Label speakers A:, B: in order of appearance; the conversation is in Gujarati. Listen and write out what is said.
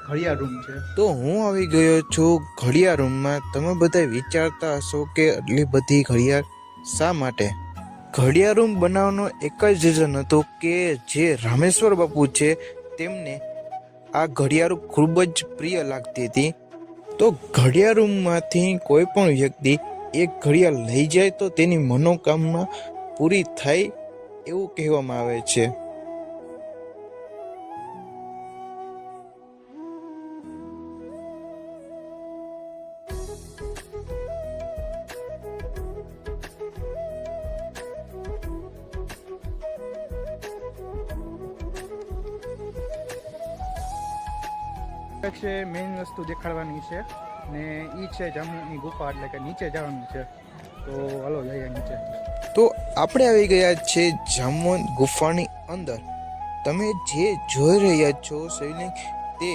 A: ઘડિયાળ રૂમ છે.
B: તો હું આવી ગયો છું ઘડિયાળ રૂમમાં. તમે બધા વિચારતા હશો કે આટલી બધી ઘડિયાળ શા માટે? ઘડિયાળ રૂમ બનાવવાનો એક જ રીઝન હતું કે જે રામેશ્વર બાપુ છે તેમને આ ઘડિયાળ ખૂબ જ પ્રિય લાગતી હતી. તો ઘડિયાળ રૂમમાંથી કોઈ પણ વ્યક્તિ એક ઘડિયાળ લઈ જાય તો તેની મનોકામના પૂરી થાય એવું કહેવામાં આવે છે.
A: છે મેઇન વસ્તુ દેખાડવાની છે ને ઈ છે જાંબુની ગુફા, એટલે કે નીચે જવાનું છે. તો હલો જઈએ નીચે.
B: તો આપણે આવી ગયા છે જામવંત ગુફાની અંદર. તમે જે જોઈ રહ્યા છો શિવલિંગ તે